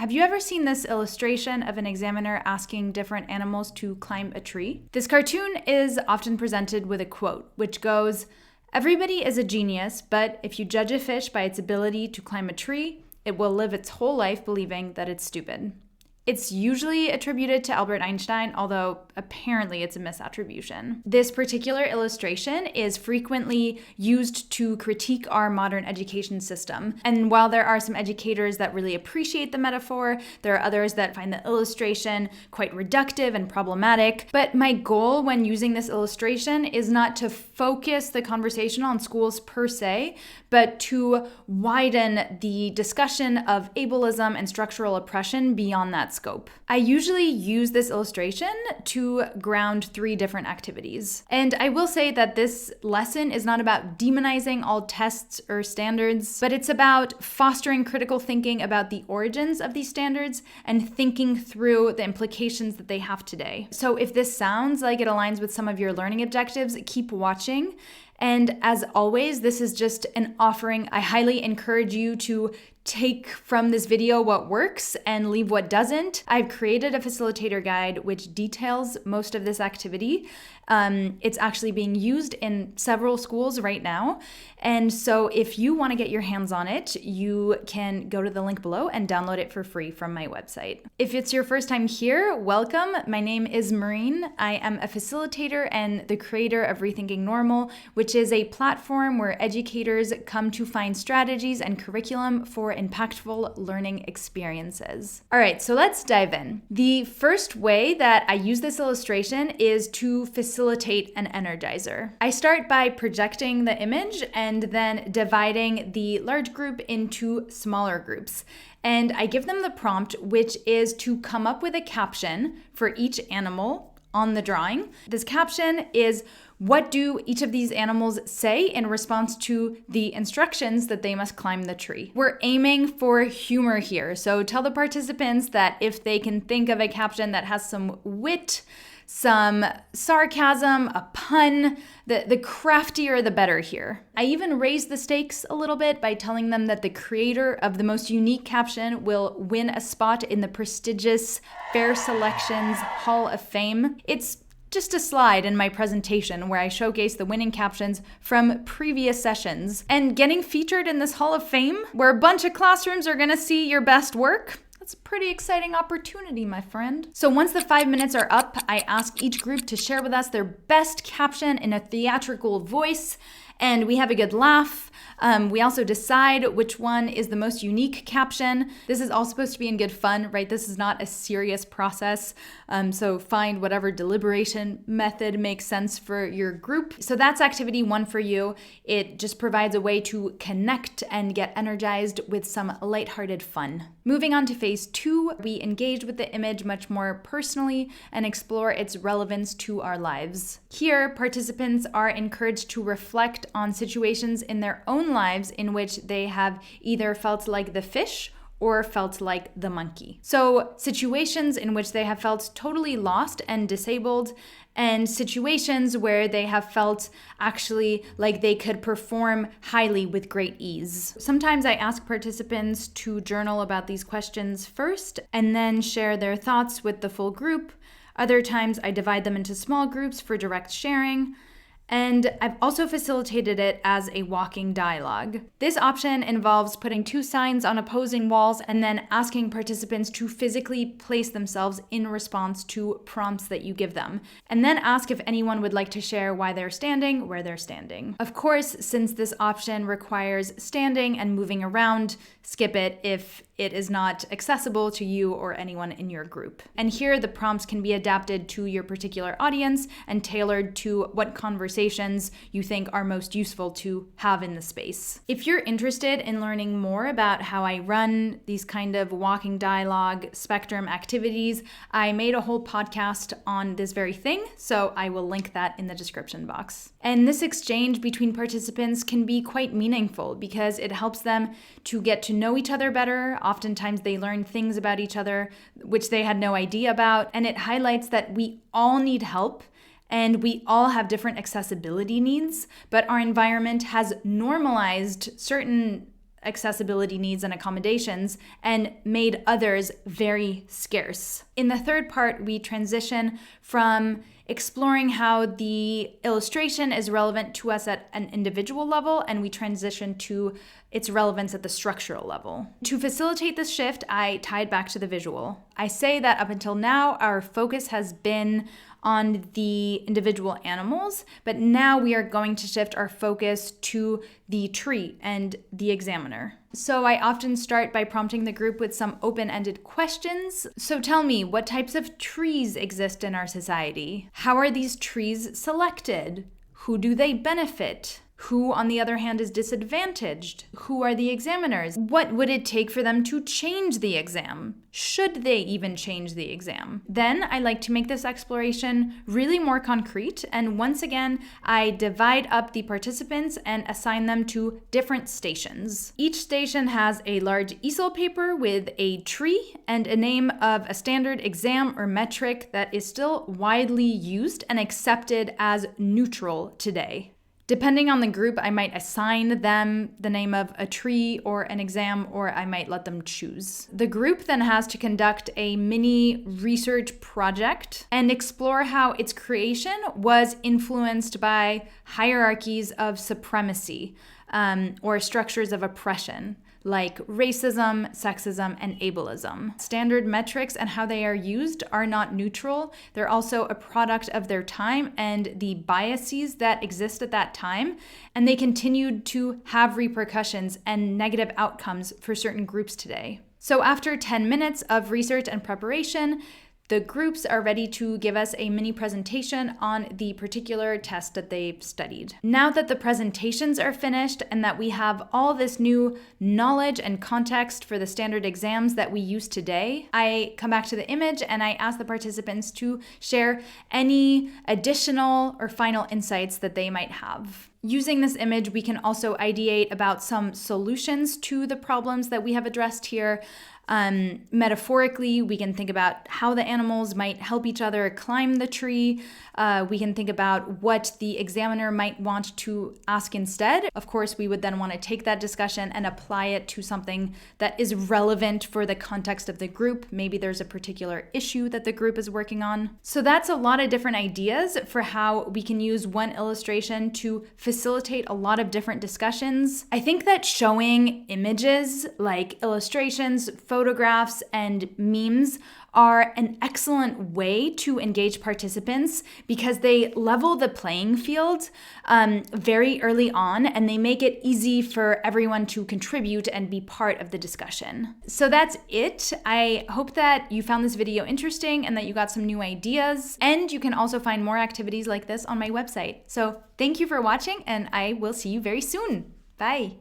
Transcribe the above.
Have you ever seen this illustration of an examiner asking different animals to climb a tree? This cartoon is often presented with a quote, which goes, "Everybody is a genius, but if you judge a fish by its ability to climb a tree, it will live its whole life believing that it's stupid." It's usually attributed to Albert Einstein, although apparently it's a misattribution. This particular illustration is frequently used to critique our modern education system. And while there are some educators that really appreciate the metaphor, there are others that find the illustration quite reductive and problematic. But my goal when using this illustration is not to focus the conversation on schools per se, but to widen the discussion of ableism and structural oppression beyond that scope. I usually use this illustration to ground 3 different activities. And I will say that this lesson is not about demonizing all tests or standards, but it's about fostering critical thinking about the origins of these standards and thinking through the implications that they have today. So if this sounds like it aligns with some of your learning objectives, keep watching. And as always, this is just an offering. I highly encourage you to take from this video what works and leave what doesn't. I've created a facilitator guide which details most of this activity. It's actually being used in several schools right now. And so if you want to get your hands on it, you can go to the link below and download it for free from my website. If it's your first time here, welcome. My name is Maureen. I am a facilitator and the creator of Rethinking Normal, which is a platform where educators come to find strategies and curriculum for impactful learning experiences. All right, so let's dive in. The first way that I use this illustration is to facilitate an energizer. I start by projecting the image and then dividing the large group into smaller groups. And I give them the prompt, which is to come up with a caption for each animal on the drawing. This caption is, what do each of these animals say in response to the instructions that they must climb the tree? We're aiming for humor here. So tell the participants that if they can think of a caption that has some wit, some sarcasm, a pun, the craftier the better here. I even raise the stakes a little bit by telling them that the creator of the most unique caption will win a spot in the prestigious Fair Selections Hall of Fame. It's just a slide in my presentation where I showcase the winning captions from previous sessions. And getting featured in this Hall of Fame, where a bunch of classrooms are gonna see your best work, that's a pretty exciting opportunity, my friend. So once the 5 minutes are up, I ask each group to share with us their best caption in a theatrical voice, and we have a good laugh. We also decide which one is the most unique caption. This is all supposed to be in good fun, right? This is not a serious process. So find whatever deliberation method makes sense for your group. So that's activity 1 for you. It just provides a way to connect and get energized with some lighthearted fun. Moving on to phase 2, we engage with the image much more personally and explore its relevance to our lives. Here, participants are encouraged to reflect on situations in their own lives in which they have either felt like the fish or felt like the monkey. So situations in which they have felt totally lost and disabled, and situations where they have felt actually like they could perform highly with great ease. Sometimes I ask participants to journal about these questions first and then share their thoughts with the full group. Other times I divide them into small groups for direct sharing. And I've also facilitated it as a walking dialogue. This option involves putting 2 signs on opposing walls and then asking participants to physically place themselves in response to prompts that you give them. And then ask if anyone would like to share why they're standing, where they're standing. Of course, since this option requires standing and moving around, skip it if it is not accessible to you or anyone in your group. And here the prompts can be adapted to your particular audience and tailored to what conversations you think are most useful to have in the space. If you're interested in learning more about how I run these kind of walking dialogue spectrum activities, I made a whole podcast on this very thing, so I will link that in the description box. And this exchange between participants can be quite meaningful because it helps them to get to know each other better. Oftentimes they learn things about each other which they had no idea about, and it highlights that we all need help and we all have different accessibility needs, but our environment has normalized certain accessibility needs and accommodations and made others very scarce. In the third part, we transition from exploring how the illustration is relevant to us at an individual level, and we transition to its relevance at the structural level. To facilitate this shift, I tied back to the visual. I say that up until now, our focus has been on the individual animals, but now we are going to shift our focus to the tree and the examiner. So I often start by prompting the group with some open-ended questions. So tell me, what types of trees exist in our society? How are these trees selected? Who do they benefit? Who, on the other hand, is disadvantaged? Who are the examiners? What would it take for them to change the exam? Should they even change the exam? Then I like to make this exploration really more concrete, and once again, I divide up the participants and assign them to different stations. Each station has a large easel paper with a tree and a name of a standard exam or metric that is still widely used and accepted as neutral today. Depending on the group, I might assign them the name of a tree or an exam, or I might let them choose. The group then has to conduct a mini research project and explore how its creation was influenced by hierarchies of supremacy or structures of oppression, like racism, sexism, and ableism. Standard metrics and how they are used are not neutral. They're also a product of their time and the biases that exist at that time, and they continued to have repercussions and negative outcomes for certain groups today. So after 10 minutes of research and preparation, the groups are ready to give us a mini presentation on the particular test that they've studied. Now that the presentations are finished and that we have all this new knowledge and context for the standard exams that we use today, I come back to the image and I ask the participants to share any additional or final insights that they might have. Using this image, we can also ideate about some solutions to the problems that we have addressed here. Metaphorically, we can think about how the animals might help each other climb the tree. We can think about what the examiner might want to ask instead. Of course, we would then want to take that discussion and apply it to something that is relevant for the context of the group. Maybe there's a particular issue that the group is working on. So that's a lot of different ideas for how we can use one illustration to facilitate a lot of different discussions. I think that showing images like illustrations, photographs, and memes are an excellent way to engage participants because they level the playing field very early on, and they make it easy for everyone to contribute and be part of the discussion. So that's it. I hope that you found this video interesting and that you got some new ideas, and you can also find more activities like this on my website. So thank you for watching, and I will see you very soon. Bye.